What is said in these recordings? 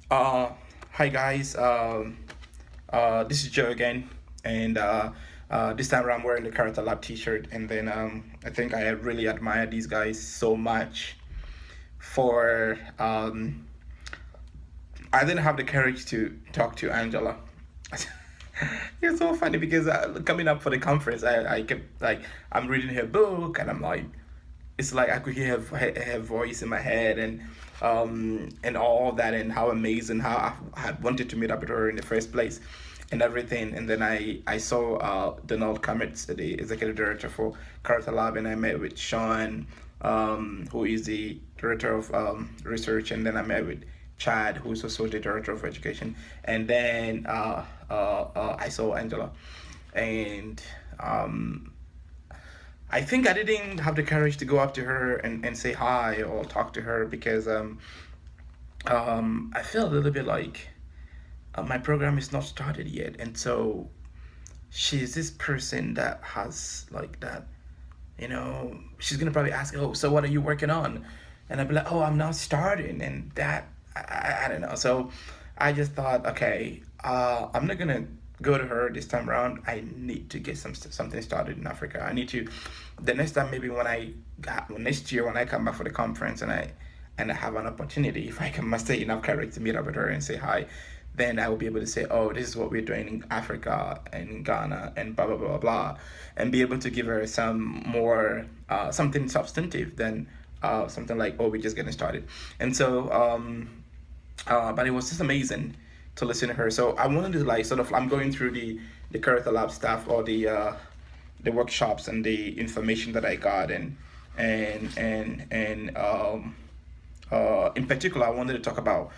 Uh, Hi guys. This is Joe again, and this time around I'm wearing the Character Lab T-shirt, and then I think I really admire these guys so much for. I didn't have the courage to talk to Angela. It's so funny because coming up for the conference, I kept like I'm reading her book, and I'm like, it's like I could hear her voice in my head and all that and how amazing how I had wanted to meet up with her in the first place and everything. And then I saw Donald Cummins, the executive director for Character Lab, and I met with Sean, who is the director of research, and then I met with Chad, who is also the director of education, and then I saw Angela, and I think I didn't have the courage to go up to her and say hi or talk to her because I feel a little bit like my program is not started yet, and so she's this person that has like that, she's gonna probably ask, oh, so what are you working on? And I'd be like, oh, I'm not starting, and that I don't know. So I just thought, okay, I'm not gonna go to her this time around. I need to get something started in Africa. I need to the next time, maybe when next year when I come back for the conference and I have an opportunity, if I can muster enough courage to meet up with her and say hi, then I will be able to say, oh, this is what we're doing in Africa and in Ghana and blah blah blah blah blah, and be able to give her some more something substantive than something like, oh, we're just getting started. And so but it was just amazing to listen to her. So I wanted to like sort of I'm going through the Character Lab stuff or the workshops and the information that I got and in particular I wanted to talk about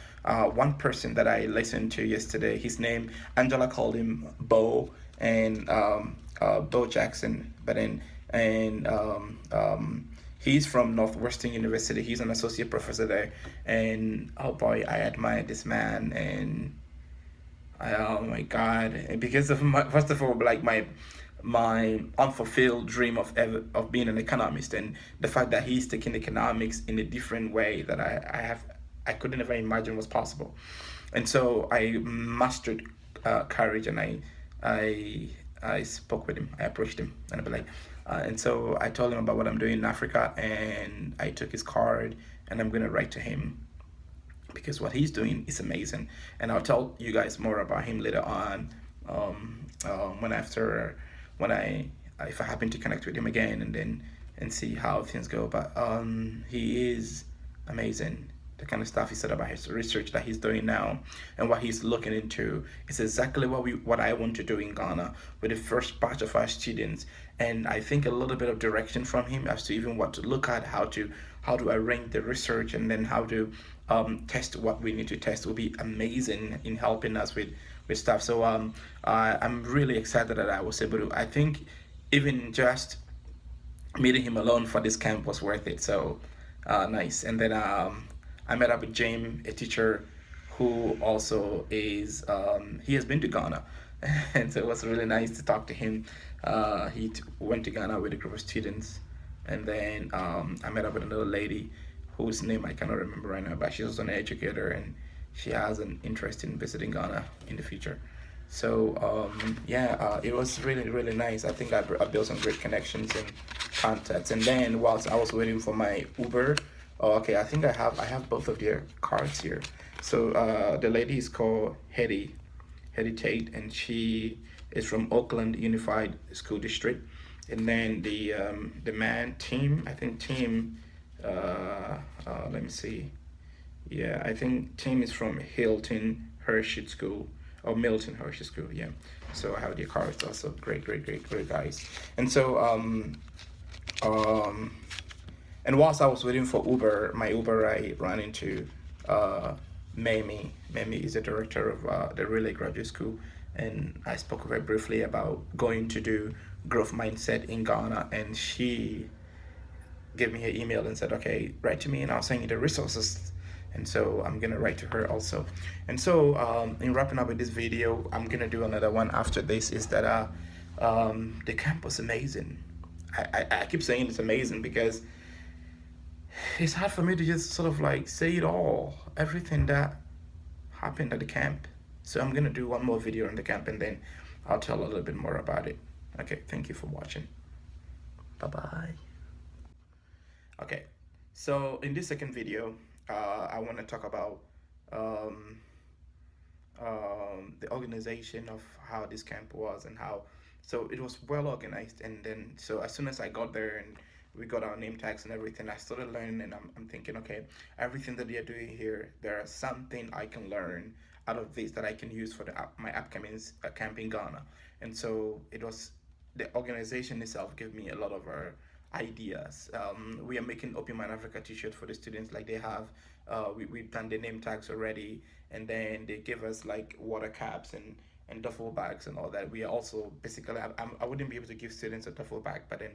one person that I listened to yesterday. His name Angela called him Bo and Bo Jackson, but then and he's from Northwestern University. He's an associate professor there, and oh boy, I admire this man and oh my God! Because of my first of all, like my unfulfilled dream of being an economist, and the fact that he's taking economics in a different way that I couldn't even imagine was possible, and so I mastered courage, and I I spoke with him. I approached him, and I'd be like, and so I told him about what I'm doing in Africa, and I took his card, and I'm gonna write to him because what he's doing is amazing. And I'll tell you guys more about him later on when after when I if I happen to connect with him again and then and see how things go. But he is amazing. The kind of stuff he said about his research that he's doing now and what he's looking into is exactly what I want to do in Ghana with the first batch of our students. And I think a little bit of direction from him as to even what to look at, how to arrange the research, and then how to test what we need to test will be amazing in helping us with stuff. So I'm really excited that I was able to. I think even just meeting him alone for this camp was worth it. So nice. And then I met up with James, a teacher who also is he has been to Ghana, and so it was really nice to talk to him. He went to Ghana with a group of students, and then I met up with another lady whose name I cannot remember right now, but she's also an educator and she has an interest in visiting Ghana in the future. So yeah, it was really really nice. I think I built some great connections and contacts. And then whilst I was waiting for my Uber, oh, okay, I have both of their cards here. So the lady is called Hetty Tate, and she is from Oakland Unified School District. And then the man Tim, I think Tim, let me see. Yeah, I think Tim is from Hilton Hershey School or Milton Hershey School. Yeah. So I have their cards also. Great, great, great, great guys. And so um, and whilst I was waiting for Uber, my Uber, I ran into uh, Mamie. Mamie is the director of the Relay Graduate School, and I spoke with her briefly about going to do growth mindset in Ghana, and she gave me her email and said, "Okay, write to me, and I'll send you the resources." And so I'm gonna write to her also. And so in wrapping up with this video, I'm gonna do another one after this. Is that the camp was amazing. I keep saying it's amazing because it's hard for me to just sort of like say it all, everything that happened at the camp. So I'm gonna do one more video on the camp, and then I'll tell a little bit more about it. Okay, thank you for watching. Bye bye. Okay, so in this second video, I want to talk about um, the organization of how this camp was and how so it was well organized. And then so as soon as I got there and we got our name tags and everything, I started learning, and I'm thinking, okay, everything that they're doing here, there's something I can learn out of this that I can use for my upcoming camp in Ghana. And so it was the organization itself gave me a lot of ideas. We are making Open Mind Africa t-shirts for the students, like they have. We've done the name tags already, and then they give us like water caps and duffel bags and all that. We are also basically, I wouldn't be able to give students a duffel bag, but then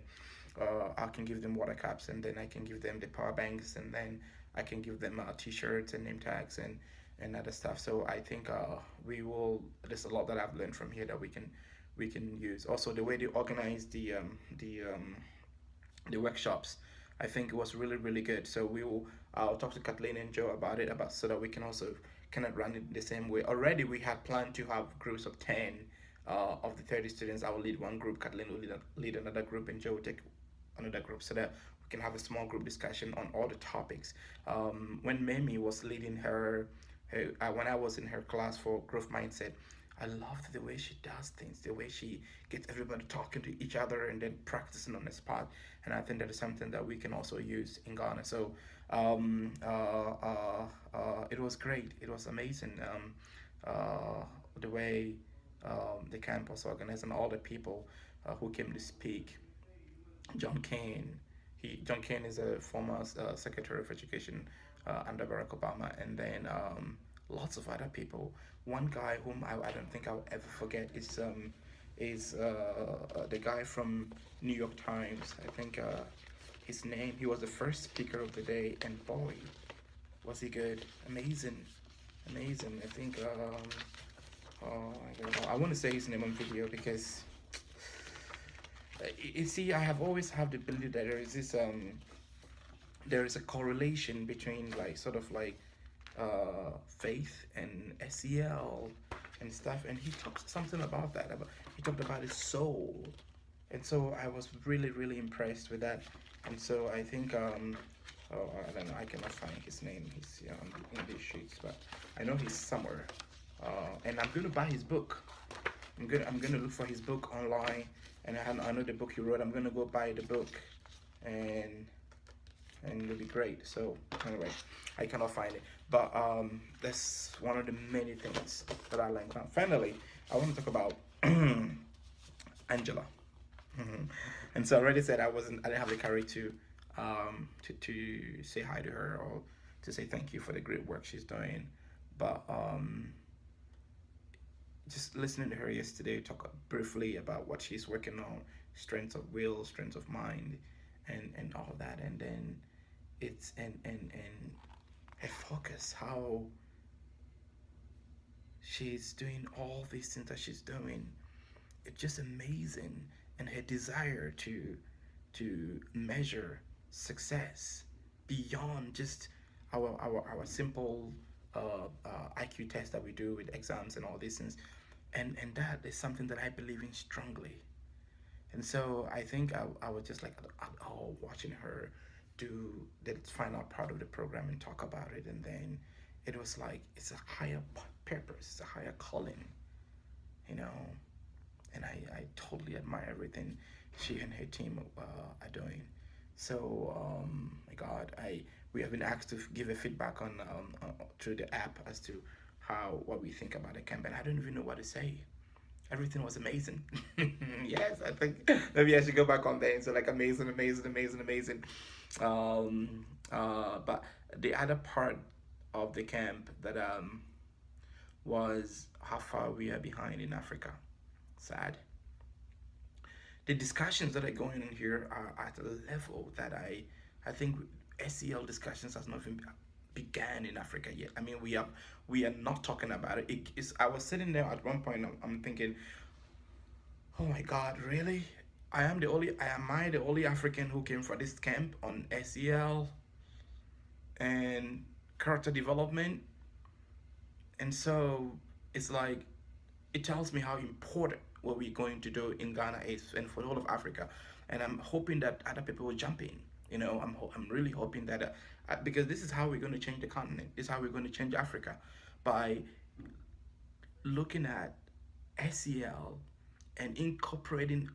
I can give them water caps, and then I can give them the power banks, and then I can give them t-shirts and name tags and other stuff. So I think we will. There's a lot that I've learned from here that we can use. Also, the way they organize the workshops, I think it was really good. So I'll talk to Kathleen and Joe about it, about so that we can also kind of run it the same way. Already we had planned to have groups of 10 of the 30 students. I will lead one group, Kathleen will lead another group, and Joe will take another group, so that we can have a small group discussion on all the topics. When Mamie was leading when I was in her class for growth mindset, I loved the way she does things, the way she gets everybody talking to each other and then practicing on the spot. And I think that is something that we can also use in Ghana. So it was great. It was amazing, the way the camp was organized, and all the people who came to speak. John Kane. John Kane is a former Secretary of Education under Barack Obama, and then lots of other people. One guy whom I don't think I'll ever forget is the guy from New York Times. I think his name. He was the first speaker of the day, and boy, was he good! Amazing. I think. I want to say his name on video because you see, I have always had the belief that there is a correlation between like sort of like faith and SEL and stuff, and he talked something about that. He talked about his soul, and so I was really impressed with that. And so I think I don't know, I cannot find his name. He's in these sheets, but I know he's somewhere. And I'm gonna buy his book. I'm gonna look for his book online, and I know the book he wrote. I'm gonna go buy the book, and it'll be great. So anyway, I cannot find it, but that's one of the many things that I learned. Now, finally, I want to talk about Angela. And so I already said I didn't have the courage to say hi to her or to say thank you for the great work she's doing, but just listening to her yesterday talk briefly about what she's working on, strength of will, strength of mind, and all that, and then it's and her focus, how she's doing all these things that she's doing, it's just amazing. And her desire to measure success beyond just our simple IQ test that we do with exams and all these things, and that is something that I believe in strongly. And so I think I was just like, oh, watching her do the final part of the program and talk about it, and then it was like it's a higher purpose, it's a higher calling, you know. And I totally admire everything she and her team are doing. So my God, we have been asked to give a feedback on through the app as to what we think about the campaign. I don't even know what to say. Everything was amazing. Yes, I think maybe I should go back on there and say like amazing. But the other part of the camp that was how far we are behind in Africa. Sad. The discussions that are going on here are at a level that I think SEL discussions has not even began in Africa yet. I mean, we are not talking about it. I was sitting there at one point. I'm thinking, oh my God, really? Am I the only African who came for this camp on SEL and character development And so it's like, it tells me how important what we're going to do in Ghana is, and for the whole of Africa. And I'm hoping that other people will jump in. I'm really hoping that, because this is how we're going to change the continent. This is how we're going to change Africa, by looking at SEL and incorporating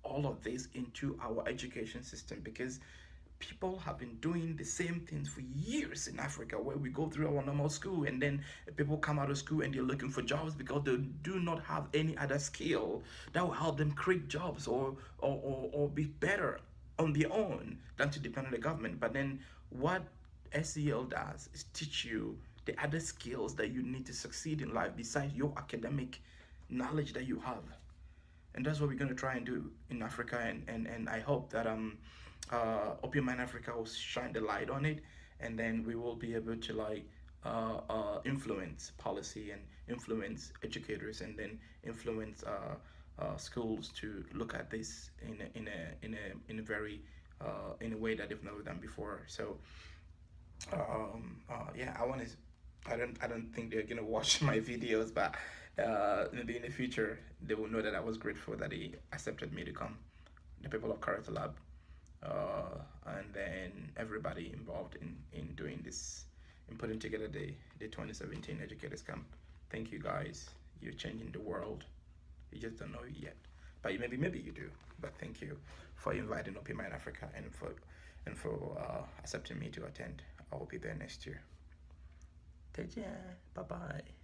all of this into our education system, because people have been doing the same things for years in Africa, where we go through our normal school and then people come out of school and they're looking for jobs because they do not have any other skill that will help them create jobs, or be better on their own than to depend on the government. But then what SEL does is teach you the other skills that you need to succeed in life besides your academic knowledge that you have. And that's what we're going to try and do in Africa. And I hope that Open Mind Africa will shine the light on it, and then we will be able to like influence policy and influence educators, and then influence schools to look at this in a very in a way that they've never done before. So yeah, I don't think they're gonna watch my videos, but maybe in the future they will know that I was grateful that he accepted me to come. The people of Character Lab, and then everybody involved in doing this, in putting together the 2017 Educators Camp. Thank you guys. You're changing the world. You just don't know it yet, but maybe you do. But thank you for inviting Open Mind Africa, and for accepting me to attend. I will be there next year. Take care. Bye bye.